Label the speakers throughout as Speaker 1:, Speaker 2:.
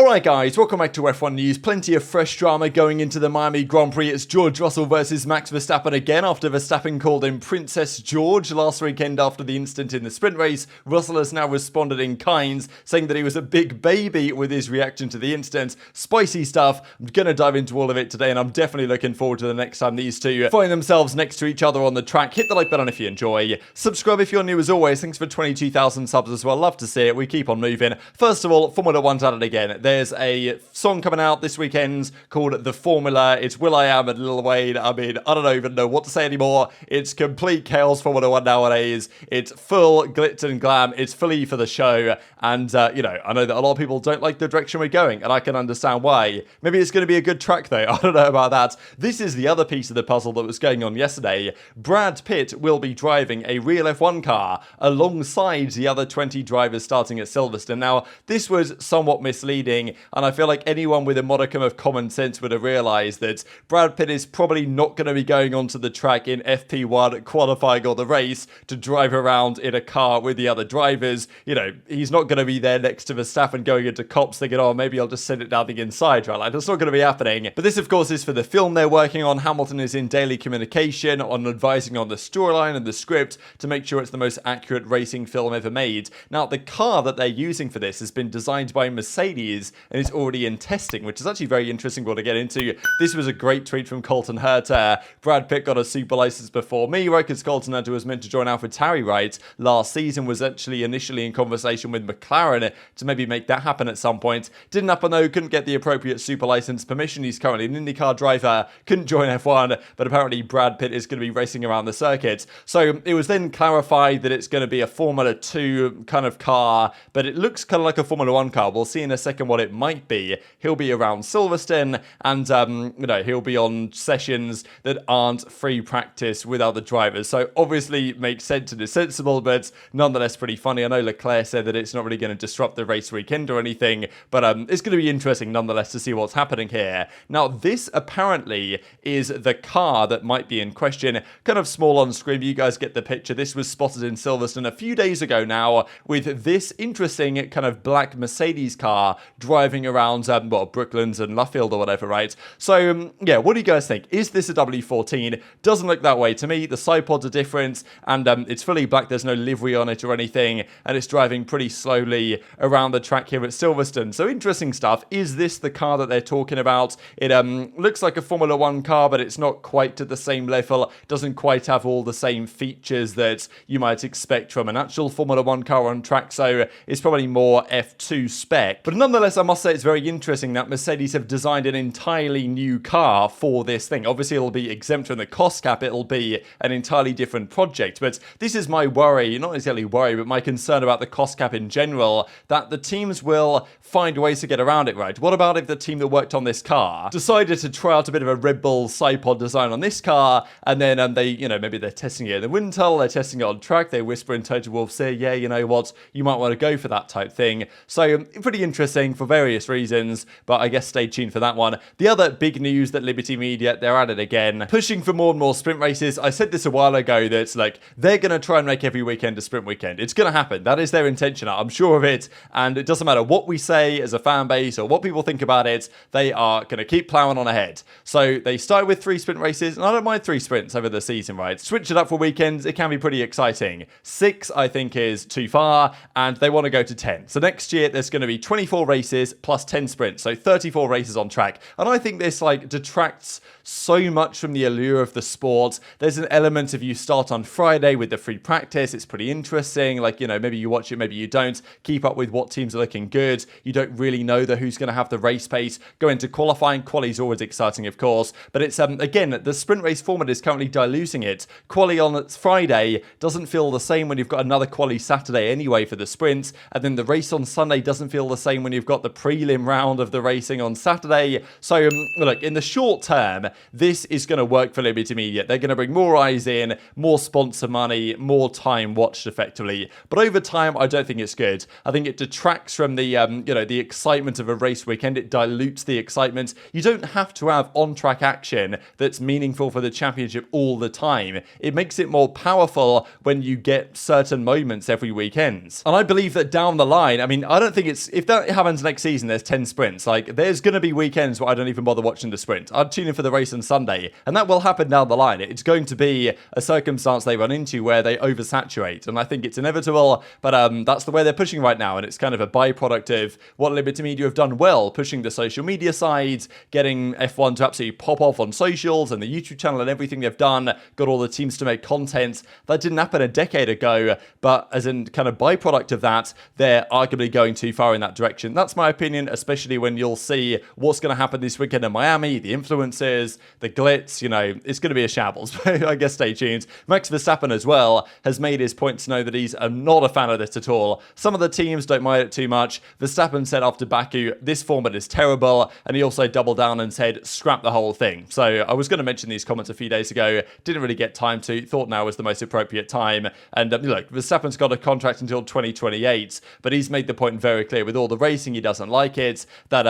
Speaker 1: Alright guys, welcome back to F1 News. Plenty of fresh drama going into the Miami Grand Prix. It's George Russell versus Max Verstappen again after Verstappen called him Princess George last weekend after the incident in the sprint race. Russell has now responded in kind, saying that he was a big baby with his reaction to the incident. Spicy stuff. I'm going to dive into all of it today, and I'm definitely looking forward to the next time these two find themselves next to each other on the track. Hit the like button if you enjoy. Subscribe if you're new as always. Thanks for 22,000 subs as well. Love to see it. We keep on moving. First of all, Formula 1's at it again. There's a song coming out this weekend called The Formula. It's will.i.am and Lil Wayne. I mean, I don't even know what to say anymore. It's complete chaos Formula 1 nowadays. It's full glitz and glam. It's fully for the show. And, I know that a lot of people don't like the direction we're going, and I can understand why. Maybe it's going to be a good track, though. I don't know about that. This is the other piece of the puzzle that was going on yesterday. Brad Pitt will be driving a real F1 car alongside the other 20 drivers starting at Silverstone. Now, this was somewhat misleading, and I feel like anyone with a modicum of common sense would have realised that Brad Pitt is probably not going to be going onto the track in FP1 qualifying or the race to drive around in a car with the other drivers. He's not going to be there next to Verstappen going into cops thinking, oh, maybe I'll just send it down the inside, right? Like, that's not going to be happening. But this, of course, is for the film they're working on. Hamilton is in daily communication on advising on the storyline and the script to make sure it's the most accurate racing film ever made. Now, the car that they're using for this has been designed by Mercedes and is already in testing, which is actually very interesting to get into. This was a great tweet from Colton Herter. Brad Pitt got a super license before me, right? Because Colton Herter was meant to join AlphaTauri, right? Last season, was actually initially in conversation with McLaren to maybe make that happen at some point. Didn't happen though, couldn't get the appropriate super license permission. He's currently an IndyCar driver, couldn't join F1, but apparently Brad Pitt is going to be racing around the circuit. So it was then clarified that it's going to be a Formula 2 kind of car, but it looks kind of like a Formula 1 car. We'll see in a second what it might be. He'll be around Silverstone, and he'll be on sessions that aren't free practice with other drivers. So obviously it makes sense and is sensible, but nonetheless pretty funny. I know Leclerc said that it's not really going to disrupt the race weekend or anything, but it's going to be interesting nonetheless to see what's happening here. Now, this apparently is the car that might be in question. Kind of small on screen, you guys get the picture. This was spotted in Silverstone a few days ago now with this interesting kind of black Mercedes car driving around Brooklands and Luffield or whatever, right? So what do you guys think? Is this a W14? Doesn't look that way to me. The side pods are different, and it's fully black. There's no livery on it or anything, and it's driving pretty slowly around the track here at Silverstone. So interesting stuff. Is this the car that they're talking about? It looks like a Formula 1 car, but it's not quite to the same level. Doesn't quite have all the same features that you might expect from an actual Formula 1 car on track, so it's probably more F2 spec. But nonetheless, I must say it's very interesting that Mercedes have designed an entirely new car for this thing. Obviously, it'll be exempt from the cost cap. It'll be an entirely different project. But this is my worry, not exactly worry, but my concern about the cost cap in general, that the teams will find ways to get around it, right? What about if the team that worked on this car decided to try out a bit of a Red Bull side pod design on this car, and then they, maybe they're testing it in the wind tunnel, they're testing it on track, they whisper in Total Wolf, say, yeah, you know what, you might want to go for that type thing. So pretty interesting for various reasons, but I guess stay tuned for that one. The other big news that Liberty Media, they're at it again, pushing for more and more sprint races. I said this a while ago that they're going to try and make every weekend a sprint weekend. It's going to happen. That is their intention. I'm sure of it. And it doesn't matter what we say as a fan base or what people think about it, they are going to keep plowing on ahead. So they started with 3 sprint races, and I don't mind 3 sprints over the season, right? Switch it up for weekends. It can be pretty exciting. 6, I think, is too far, and they want to go to 10. So next year, there's going to be 24 races plus 10 sprints. So 34 races on track. And I think this detracts so much from the allure of the sport. There's an element of you start on Friday with the free practice. It's pretty interesting. Maybe you watch it, maybe you don't. Keep up with what teams are looking good. You don't really know who's going to have the race pace. Go into qualifying. Quali's always exciting, of course. But it's, again, the sprint race format is currently diluting it. Quali on Friday doesn't feel the same when you've got another quali Saturday anyway for the sprints. And then the race on Sunday doesn't feel the same when you've got the prelim round of the racing on Saturday. So, look, in the short term, this is going to work for Liberty Media. They're going to bring more eyes in, more sponsor money, more time watched effectively. But over time, I don't think it's good. I think it detracts from the, the excitement of a race weekend. It dilutes the excitement. You don't have to have on-track action that's meaningful for the championship all the time. It makes it more powerful when you get certain moments every weekend. And I believe that down the line, I don't think if that happens next next season there's 10 sprints. Like, there's going to be weekends where I don't even bother watching the sprint. I'd tune in for the race on Sunday, and that will happen down the line. It's going to be a circumstance they run into where they oversaturate, and I think it's inevitable, but that's the way they're pushing right now, and it's kind of a byproduct of what Liberty Media have done well, pushing the social media side, getting F1 to absolutely pop off on socials and the YouTube channel and everything they've done, got all the teams to make content. That didn't happen a decade ago, but as in kind of byproduct of that, they're arguably going too far in that direction. That's my opinion, especially when you'll see what's going to happen this weekend in Miami, the influences, the glitz, it's going to be a shambles. I guess stay tuned. Max Verstappen as well has made his point to know that he's not a fan of this at all. Some of the teams don't mind it too much. Verstappen said after Baku, this format is terrible, and he also doubled down and said, scrap the whole thing. So I was going to mention these comments a few days ago, didn't really get time to, thought now was the most appropriate time. And look, Verstappen's got a contract until 2028, but he's made the point very clear with all the racing, he doesn't like it, that,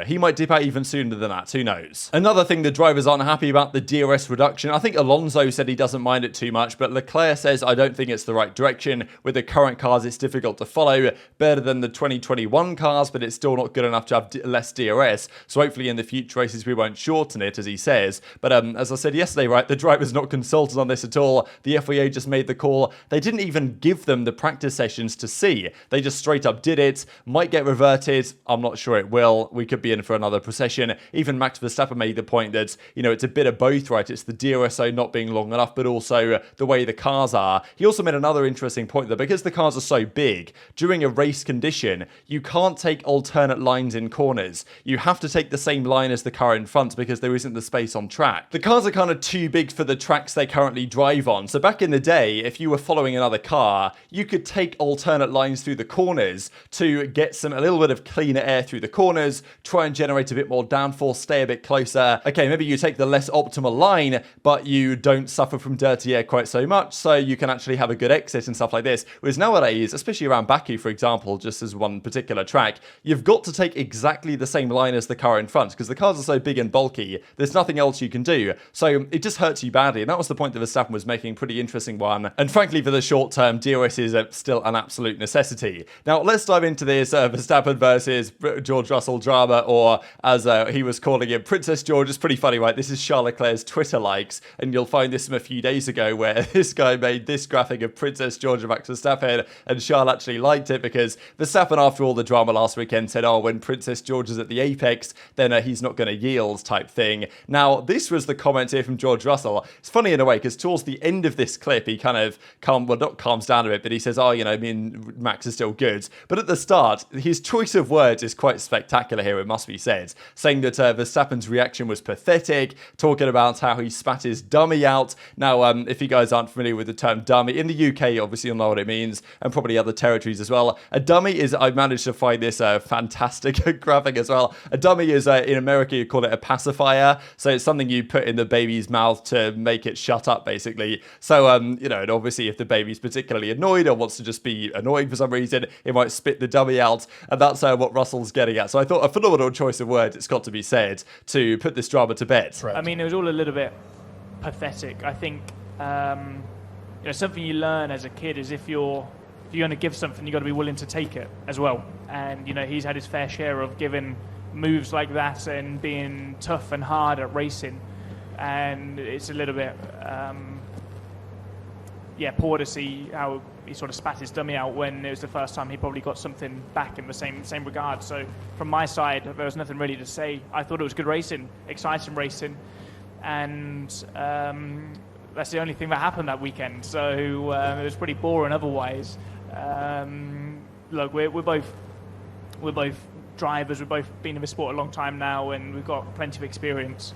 Speaker 1: he might dip out even sooner than that, who knows. Another thing the drivers aren't happy about, the DRS reduction. I think Alonso said he doesn't mind it too much, but Leclerc says, I don't think it's the right direction. With the current cars, it's difficult to follow. Better than the 2021 cars, but it's still not good enough to have less DRS. So hopefully in the future races, we won't shorten it, as he says. But as I said yesterday, right, the driver's not consulted on this at all. The FIA just made the call. They didn't even give them the practice sessions to see. They just straight up did it. Might get reverted. I'm not sure it will. We could be in for another procession. Even Max Verstappen made the point that, it's a bit of both, right? It's the DRSO not being long enough, but also the way the cars are. He also made another interesting point that because the cars are so big, during a race condition, you can't take alternate lines in corners. You have to take the same line as the car in front because there isn't the space on track. The cars are kind of too big for the tracks they currently drive on. So back in the day, if you were following another car, you could take alternate lines through the corners to get a little bit of cleaner air through the corners, try and generate a bit more downforce, stay a bit closer. Okay, maybe you take the less optimal line, but you don't suffer from dirty air quite so much, so you can actually have a good exit and stuff like this. Whereas nowadays, especially around Baku, for example, just as one particular track, you've got to take exactly the same line as the car in front because the cars are so big and bulky, there's nothing else you can do. So it just hurts you badly, and that was the point that Verstappen was making, pretty interesting one. And frankly, for the short term, DRS is still an absolute necessity. Now, let's dive into this Verstappen versus George Russell drama, or as he was calling it, Princess George. It's pretty funny, right? This is Charles Leclerc's Twitter likes, and you'll find this from a few days ago where this guy made this graphic of Princess George and Max Verstappen, and Charles actually liked it because Verstappen, after all the drama last weekend, said, when Princess George is at the apex, then he's not going to yield type thing. Now, this was the comment here from George Russell. It's funny in a way because towards the end of this clip, he kind of not calms down a bit, but he says, me and Max are still good. But at the start, his choice of words is quite spectacular here, it must be said, saying that Verstappen's reaction was pathetic, talking about how he spat his dummy out. Now, if you guys aren't familiar with the term dummy, in the UK, obviously you'll know what it means, and probably other territories as well. A dummy is, I managed to find this fantastic graphic as well. A dummy is, in America, you call it a pacifier. So it's something you put in the baby's mouth to make it shut up, basically. So, and obviously if the baby's particularly annoyed or wants to just be annoying for some reason, it might spit the dummy out. And that's what Russell's getting at. So I thought a phenomenal choice of words, it's got to be said, to put this drama to bed.
Speaker 2: Right. I mean, it was all a little bit pathetic. I think, something you learn as a kid is if you're going to give something, you've got to be willing to take it as well. And, he's had his fair share of giving moves like that and being tough and hard at racing. And it's a little bit, poor to see how he sort of spat his dummy out when it was the first time he probably got something back in the same regard. So from my side, there was nothing really to say. I thought it was good racing, exciting racing, and that's the only thing that happened that weekend. So it was pretty boring otherwise. Look, we're both drivers. We've both been in the sport a long time now, and we've got plenty of experience.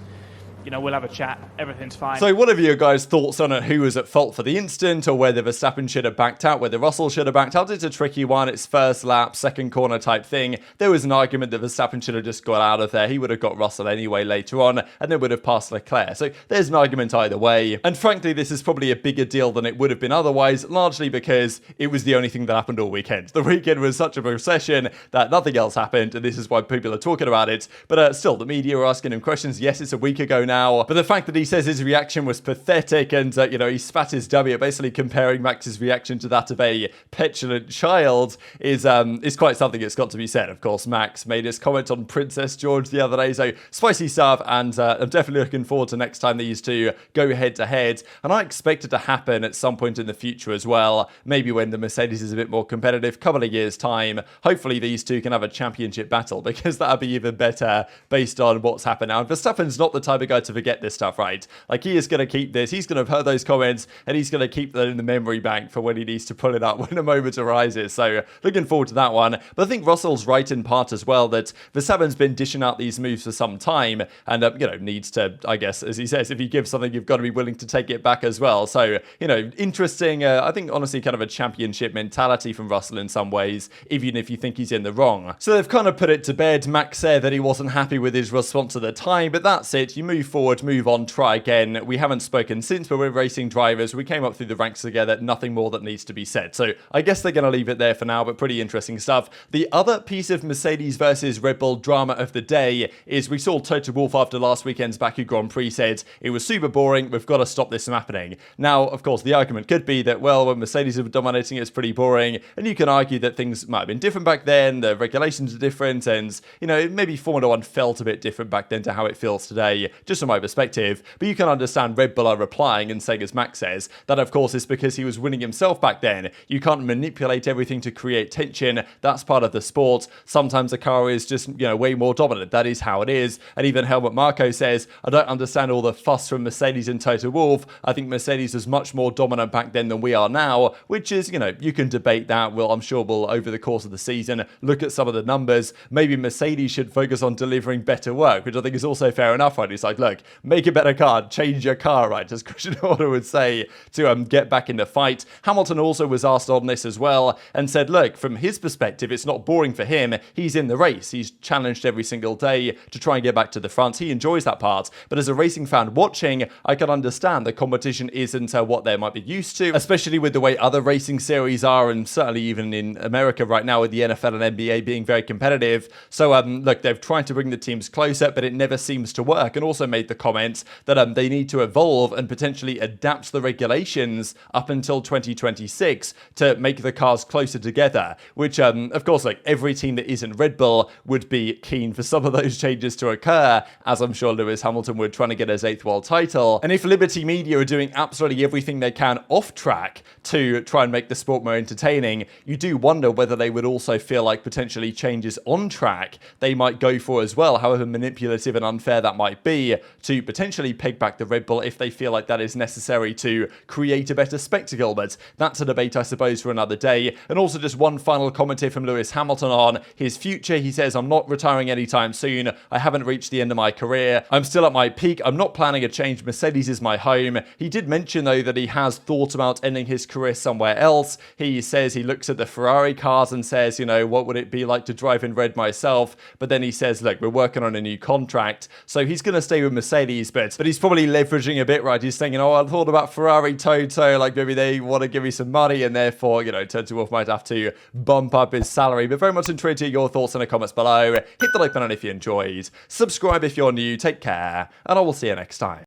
Speaker 2: We'll have a chat. Everything's fine.
Speaker 1: So what are your guys' thoughts on it? Who was at fault for the incident, or whether Verstappen should have backed out, whether Russell should have backed out? It's a tricky one. It's first lap, second corner type thing. There was an argument that Verstappen should have just got out of there. He would have got Russell anyway later on, and then would have passed Leclerc. So there's an argument either way. And frankly, this is probably a bigger deal than it would have been otherwise, largely because it was the only thing that happened all weekend. The weekend was such a procession that nothing else happened, and this is why people are talking about it. But still, the media are asking him questions. Yes, it's a week ago now. now. But the fact that he says his reaction was pathetic and, he spat his W, basically comparing Max's reaction to that of a petulant child is quite something that's got to be said. Of course, Max made his comment on Princess George the other day, so spicy stuff, and I'm definitely looking forward to next time these two go head to head. And I expect it to happen at some point in the future as well. Maybe when the Mercedes is a bit more competitive, couple of years' time. Hopefully these two can have a championship battle, because that'd be even better based on what's happened now. And Verstappen's not the type of guy to forget this stuff, right? Like, he is going to keep this. He's going to have heard those comments, and he's going to keep that in the memory bank for when he needs to pull it up when a moment arises. So looking forward to that one. But I think Russell's right in part as well, that Verstappen's been dishing out these moves for some time, and needs to, I guess, as he says, if you give something, you've got to be willing to take it back as well. So, interesting, I think honestly kind of a championship mentality from Russell in some ways, even if you think he's in the wrong. So they've kind of put it to bed. Max said that he wasn't happy with his response at the time, but that's it. You move forward, move on, try again. We haven't spoken since, but we're racing drivers. We came up through the ranks together. Nothing more that needs to be said. So I guess they're going to leave it there for now, but pretty interesting stuff. The other piece of Mercedes versus Red Bull drama of the day is we saw Toto Wolff after last weekend's Baku Grand Prix said it was super boring. We've got to stop this from happening. Now, of course, the argument could be that, well, when Mercedes are dominating, it's pretty boring. And you can argue that things might have been different back then. The regulations are different. And, maybe Formula One felt a bit different back then to how it feels today, just from my perspective. But you can understand Red Bull are replying and saying, as Max says, that of course is because he was winning himself back then. You can't manipulate everything to create tension. That's part of the sport. Sometimes a car is just, way more dominant. That is how it is. And even Helmut Marko says, I don't understand all the fuss from Mercedes and Toto Wolff. I think Mercedes was much more dominant back then than we are now, which is, you can debate that. I'm sure we'll, over the course of the season, look at some of the numbers. Maybe Mercedes should focus on delivering better work, which I think is also fair enough, right? It's like, look, make a better car, change your car, right? As Christian Horner would say, to get back in the fight. Hamilton also was asked on this as well and said, look, from his perspective, it's not boring for him. He's in the race. He's challenged every single day to try and get back to the front. He enjoys that part. But as a racing fan watching, I can understand the competition isn't what they might be used to, especially with the way other racing series are, and certainly even in America right now with the NFL and NBA being very competitive. So, look, they've tried to bring the teams closer, but it never seems to work. And also made the comment that they need to evolve and potentially adapt the regulations up until 2026 to make the cars closer together, which, of course, like every team that isn't Red Bull would be keen for some of those changes to occur, as I'm sure Lewis Hamilton would, trying to get his 8th world title. And if Liberty Media are doing absolutely everything they can off track to try and make the sport more entertaining, you do wonder whether they would also feel like potentially changes on track they might go for as well, however manipulative and unfair that might be, to potentially peg back the Red Bull if they feel like that is necessary to create a better spectacle. But that's a debate, I suppose, for another day. And also just one final comment here from Lewis Hamilton on his future. He says, I'm not retiring anytime soon. I haven't reached the end of my career. I'm still at my peak. I'm not planning a change. Mercedes is my home. He did mention, though, that he has thought about ending his career somewhere else. He says he looks at the Ferrari cars and says, what would it be like to drive in red myself? But then he says, look, we're working on a new contract. So he's going to stay with Mercedes, but he's probably leveraging a bit, right? He's thinking, I thought about Ferrari, Toto, like maybe they want to give me some money, and therefore, Toto Wolff might have to bump up his salary. But very much intrigued to hear your thoughts in the comments below. Hit the like button if you enjoyed. Subscribe if you're new. Take care, and I will see you next time.